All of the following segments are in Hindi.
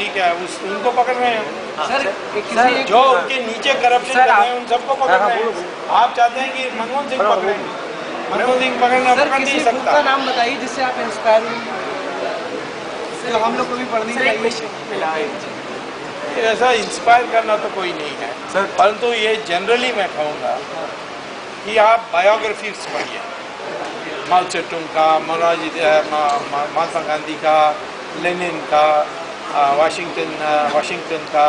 ठीक है, उनको पकड़ रहे हैं सर, जो उनके नीचे करप्शन कर रहे हैं उन सबको पकड़ रहे हैं। आप चाहते हैं कि मनमोहन सिंह पकड़ें? मनमोहन सिंह पकड़ नहीं सकता। का नाम बताइए जिससे आप इंस्पायर हुए, तो हम लोग को भी पढ़नी चाहिए। ऐसा इंस्पायर करना तो कोई नहीं है सर, परंतु ये जनरली मैं कहूँगा कि आप बायोग्राफीज पढ़िए, माओ सेतुंग का, महात्मा गांधी का, लेनिन का, वाशिंगटन का,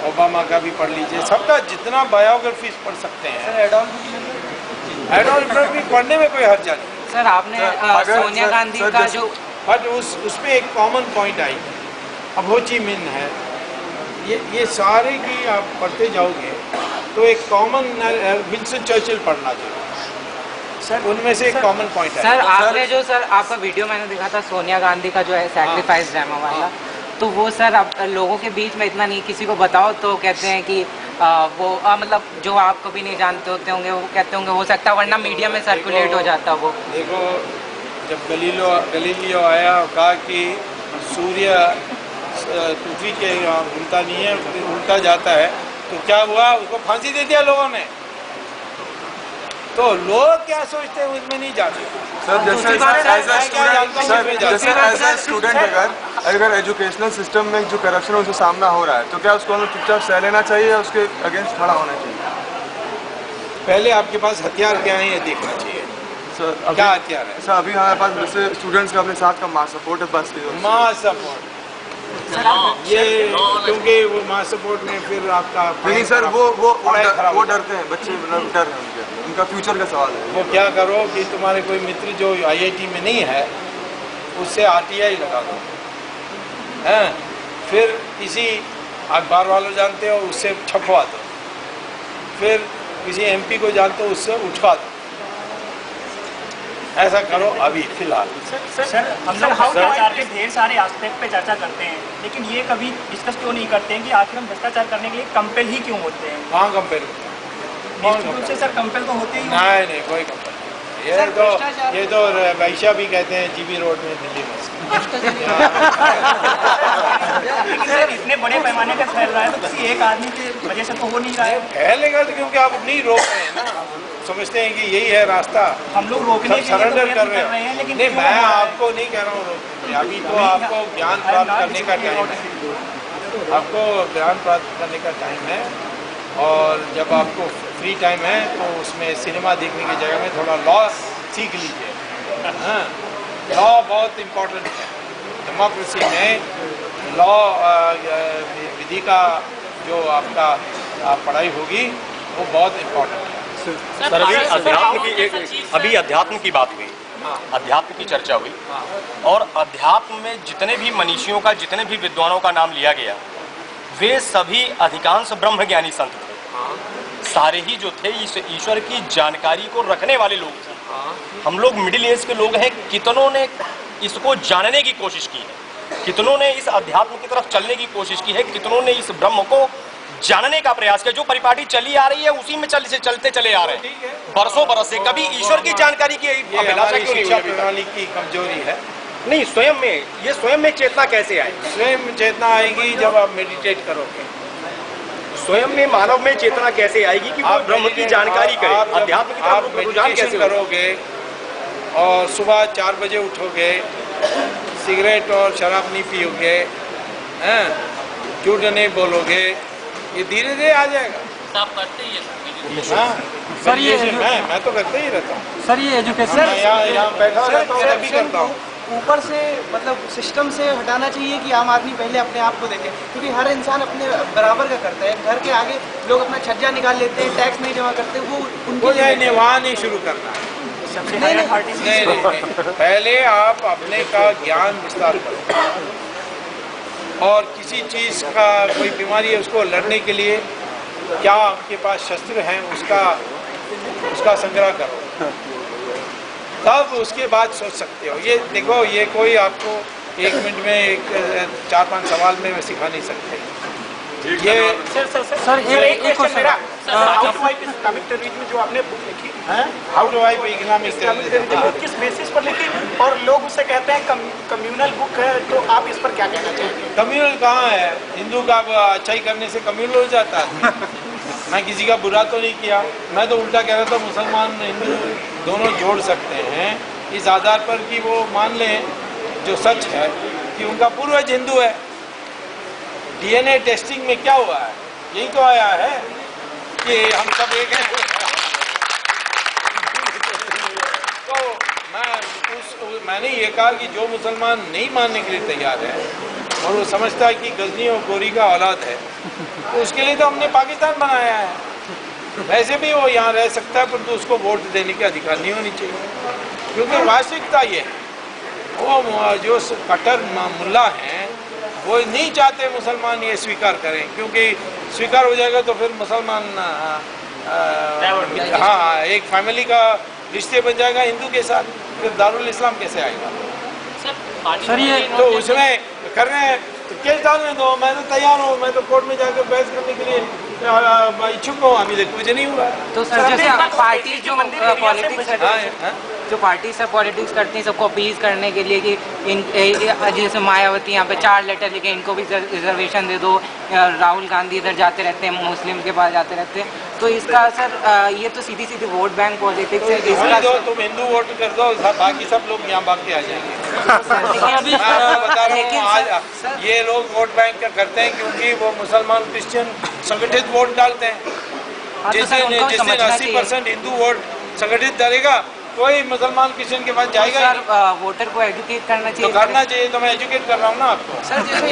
ओबामा का भी पढ़ लीजिए। सबका जितना बायोग्राफीज पढ़ सकते हैं। एडोल्फ भी पढ़ने में कोई हर्जा नहीं। सर आपने सोनिया गांधी का जो बट उसमें एक कॉमन पॉइंट आई, अब हो ची मिन है, ये सारे की आप पढ़ते जाओगे तो एक कॉमन विंस्टन चर्चिल पढ़ना चाहिए सर, उनमें से एक कॉमन पॉइंट है। सर आपने जो सर आपका वीडियो मैंने देखा था सोनिया गांधी का जो है सैक्रिफाइस ड्रामा वाला, तो वो सर अब लोगों के बीच में इतना नहीं, किसी को बताओ तो कहते हैं कि वो मतलब जो आप कभी नहीं जानते होते होंगे वो कहते होंगे हो सकता है, वरना मीडिया में सर्कुलेट हो जाता वो। देखो, जब गलीलियो आया और कहा कि सूर्य पृथ्वी के घूमता नहीं है, उल्टा जाता है, तो क्या हुआ? उसको फांसी दे दिया लोगों ने। तो लोग क्या सोचते हैं उसमें नहीं जाते सर। जैसे एज ए स्टूडेंट अगर एजुकेशनल सिस्टम में जो करप्शन है उसका सामना हो रहा है, तो क्या उसको हमें चुपचाप सह लेना चाहिए या उसके अगेंस्ट खड़ा होना चाहिए? पहले आपके पास हथियार क्या है ये देखना चाहिए सर। क्या हथियार है सर अभी हमारे पास जैसे स्टूडेंट्स का अपने साथ का मास सपोर्ट है, बस मास सपोर्ट, ये क्योंकि वो मास सपोर्ट में फिर आपका नहीं सर, वो डरते हैं बच्चे, मतलब डर है उनका फ्यूचर का सवाल है। वो क्या करो कि तुम्हारे कोई मित्र जो IIT में नहीं है उससे RTI लगा दो, हैं? फिर किसी अखबार वालों जानते हो उससे छपवा दो, फिर किसी MP को जानते हो उससे उठवा दो। ऐसा करो अभी फिलहाल। सर हम लोग भ्रष्टाचार के ढेर सारे एस्पेक्ट पे चर्चा करते हैं, लेकिन ये कभी डिस्कस क्यों नहीं करते हैं कि आखिर हम भ्रष्टाचार करने के लिए कंपेल ही क्यों होते हैं? कहाँ कंपेल होते हैं? से सर कंपेल तो होते ही नहीं, कोई कंपेल नहीं। ये तो वैश्या भी कहते हैं GB रोड में दिल्ली में। लेकिन सर इतने बड़े पैमाने पे फैल रहा है तो किसी एक आदमी की वजह से तो हो नहीं रहा है। फैलेगा तो क्योंकि आप नहीं रोक रहे हैं ना, समझते हैं कि यही है रास्ता, हम लोग रोकने के सरेंडर कर रहे हैं। लेकिन नहीं, मैं आपको नहीं कह रहा हूँ रोकने, अभी तो आपको ज्ञान प्राप्त करने का टाइम है, आपको ज्ञान प्राप्त करने का टाइम है। और जब आपको फ्री टाइम है तो उसमें सिनेमा देखने की जगह में थोड़ा लॉ सीख लीजिए। हाँ, लॉ बहुत इम्पोर्टेंट है डेमोक्रेसी में। लॉ विधि का जो आपका पढ़ाई होगी वो बहुत इम्पोर्टेंट है। सर अभी अध्यात्म की बात हुई, अध्यात्म की चर्चा हुई, और अध्यात्म में जितने भी मनीषियों का, जितने भी विद्वानों का नाम लिया गया, वे सभी अधिकांश ब्रह्मज्ञानी संत थे। सारे ही जो थे इस ईश्वर की जानकारी को रखने वाले लोग थे। हम लोग मिडिल एज के लोग हैं, कितनों ने इसको जानने की कोशिश की है, कितनों ने इस अध्यात्म की तरफ चलने की कोशिश की है, कितनों ने इस ब्रह्म को जानने का प्रयास किया। जो परिपाटी चली आ रही है उसी में चलते चले आ रहे हैं बरसों बरस से। कभी ईश्वर की जानकारी की अभिलाषा क्यों नहीं हुई? प्रणाली की कमजोरी है। नहीं, स्वयं में चेतना कैसे आएगी? स्वयं चेतना आएगी जब आप मेडिटेट करोगे। स्वयं में मानव में चेतना कैसे आएगी कि वो ब्रह्म की जानकारी करे? अध्यात्म की तरफ रुझान कैसे करोगे? और सुबह 4 बजे उठोगे, सिगरेट और शराब नहीं पियोगे, झूठ नहीं बोलोगे, ये धीरे धीरे आ जाएगा। आप करते ही है सर ये मैं तो करते ही रहता हूँ सर। ये एजुकेशन यहाँ बैठा रहता हूँ तभी करता हूँ। ऊपर से मतलब सिस्टम से हटाना चाहिए कि आम आदमी पहले अपने आप को देखे, क्योंकि हर इंसान अपने बराबर का करता है। घर के आगे लोग अपना छज्जा निकाल लेते हैं, टैक्स नहीं जमा करते, वो उनको वहाँ नहीं शुरू करना है। नहीं, पहले आप अपने का ज्ञान विस्तार करो, और किसी चीज़ का कोई बीमारी है उसको लड़ने के लिए क्या आपके पास शस्त्र हैं उसका संग्रह करो, तब उसके बाद सोच सकते हो। ये देखो, ये कोई आपको 1 मिनट में 4-5 सवाल में सिखा नहीं सकते। ये सर एक क्वेश्चन मेरा how to wipe Islamic terrorism जो आपने बुक लिखी how to wipe Islamic terrorism, वो किस बेसिस पर लिखी, और लोग उसे कहते हैं कम्युनल बुक है, तो आप इस पर क्या कहना चाहेंगे? कम्युनल कहाँ है? हिंदू का अच्छाई करने से कम्युनल हो जाता है? मैं किसी का बुरा तो नहीं किया, मैं तो उल्टा कह रहा था मुसलमान हिंदू दोनों जोड़ सकते हैं इस आधार पर कि वो मान लें जो सच है कि उनका पूर्वज हिंदू है। डीएनए टेस्टिंग में क्या हुआ है? यही तो आया है कि हम सब एक हैं। तो मैंने ये कहा कि जो मुसलमान नहीं मानने के लिए तैयार है और वो समझता है कि गजनी और गोरी का औलाद है, तो उसके लिए तो हमने पाकिस्तान बनाया है। वैसे भी वो यहाँ रह सकता है, परंतु उसको वोट देने के अधिकार नहीं होनी चाहिए, क्योंकि वास्तविकता ये है वो जो कट्टर मुल्ला हैं वो नहीं चाहते मुसलमान ये स्वीकार करें, क्योंकि स्वीकार हो जाएगा तो फिर मुसलमान हाँ एक फैमिली का रिश्ते बन जाएगा हिंदू के साथ, फिर दारुल इस्लाम कैसे आएगा? सर ये तो उसमें करने तो केस डालने दो, मैं तो तैयार हूँ, मैं तो कोर्ट में जाकर बहस करने के लिए इच्छुक हूँ, अभी तक कुछ नहीं हुआ। तो सर जैसे पार्टी जो पॉलिटिक्स जो पार्टी सब पॉलिटिक्स करती हैं सबको अपील करने के लिए कि इन जैसे मायावती यहाँ पे 4 लेटर लिखे इनको भी रिजर्वेशन दे दो, राहुल गांधी इधर जाते रहते हैं मुस्लिम के पास जाते रहते हैं, तो इसका सर ये तो सीधी सीधी वोट बैंक पॉलिटिक्स है। इसका दो तुम हिंदू वोट कर दो, बाकी सब लोग यहाँ भाग के आ जाएंगे। मैं आपको बता रहा हूँ आज ये लोग वोट बैंक का करते हैं क्योंकि वो मुसलमान क्रिश्चियन संगठित वोट डालते हैं। जिस दिन 80% हिंदू वोट संगठित डालेगा कोई मुसलमान क्रिश्चियन के पास जाएगा। सर वोटर को एजुकेट करना चाहिए, तो करना चाहिए, तो मैं एजुकेट कर रहा हूँ ना आपको। सर जैसे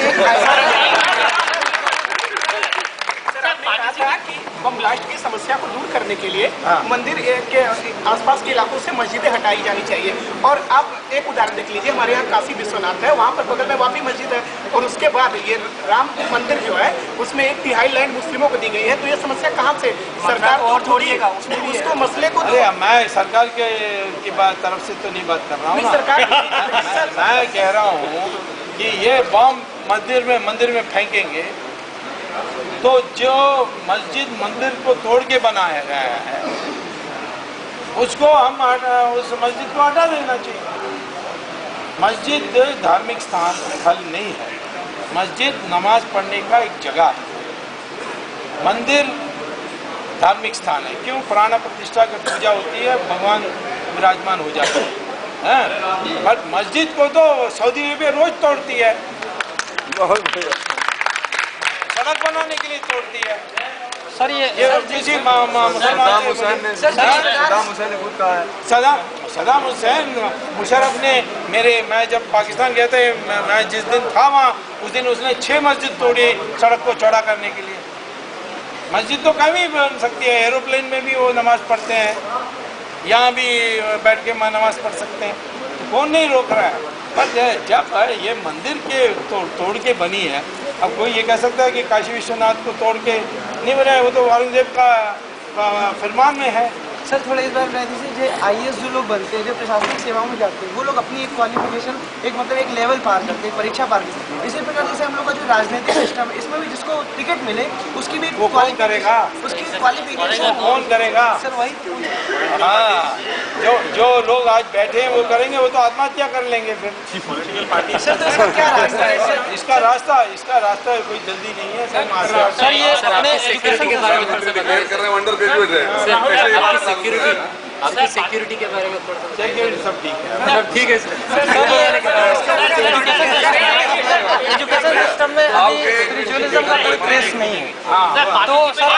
बम ब्लास्ट की समस्या को दूर करने के लिए मंदिर के आसपास के इलाकों से मस्जिदें हटाई जानी चाहिए, और आप एक उदाहरण देख लीजिए, हमारे यहाँ काशी विश्वनाथ है, वहाँ पर बगल में वापी मस्जिद है, और उसके बाद ये राम मंदिर जो है उसमें 1/3 लैंड मुस्लिमों को दी गई है, तो ये समस्या कहाँ से सरकार और छोड़िएगा उसको मसले को। अरे मैं सरकार की बात तरफ से तो नहीं बात कर रहा हूँ, मैं कह रहा हूँ कि ये बम मंदिर में फेंकेंगे तो जो मस्जिद मंदिर को तोड़ के बनाया गया है उसको हम उस मस्जिद को हटा देना चाहिए। मस्जिद धार्मिक स्थान स्थल नहीं है, मस्जिद नमाज पढ़ने का एक जगह है। मंदिर धार्मिक स्थान है, क्यों? प्राण प्रतिष्ठा की पूजा होती है, भगवान विराजमान हो जाते हैं। बट मस्जिद को तो सऊदी अरेबिया रोज तोड़ती है, सड़क बनाने के लिए तोड़ती है। सर ये किसी सद्दाम हुसैन ने खुद कहा है। सद्दाम हुसैन मुशर्रफ ने मैं जब पाकिस्तान गया था, मैं जिस दिन था वहाँ उस दिन उसने 6 मस्जिद तोड़ी सड़क को चौड़ा करने के लिए। मस्जिद तो कहीं भी बन सकती है, एरोप्लेन में भी वो नमाज पढ़ते हैं, यहाँ भी बैठ के नमाज पढ़ सकते हैं, तो कौन नहीं रोक रहा है। पर जब ये मंदिर के तोड़ के बनी है, अब कोई ये कह सकता है कि काशी विश्वनाथ को तोड़ के नहीं बनाया, वो तो औरंगजेब का फरमान में है। सर थोड़ा इस बार बता दीजिए, जो आईएएस जो लोग बनते हैं, जो प्रशासनिक सेवाओं में जाते हैं, वो लोग अपनी एक क्वालिफिकेशन एक लेवल पार करते हैं, परीक्षा पार करते हैं। इसी प्रकार जैसे हम लोग का जो राजनीतिक सिस्टम है, इसमें भी जिसको टिकट मिले उसकी भी वो कौन करेगा? उसकी क्वालिफिकेशन कौन करेगा? सर वही हाँ, जो लोग आज बैठे हैं वो करेंगे, वो तो आत्महत्या कर लेंगे फिर। सर तो इसका क्या रास्ता है सर? इसका रास्ता कोई जल्दी नहीं है सर। ये अपने एजुकेशन के बारे में अंडर ग्रेजुएट है, आपकी सिक्योरिटी के बारे में सिक्योरिटी सब ठीक है, ठीक है सर। एजुकेशन सिस्टम में अभी स्पिरिचुअलिज्म का कोई ट्रेस नहीं है, हाँ तो सर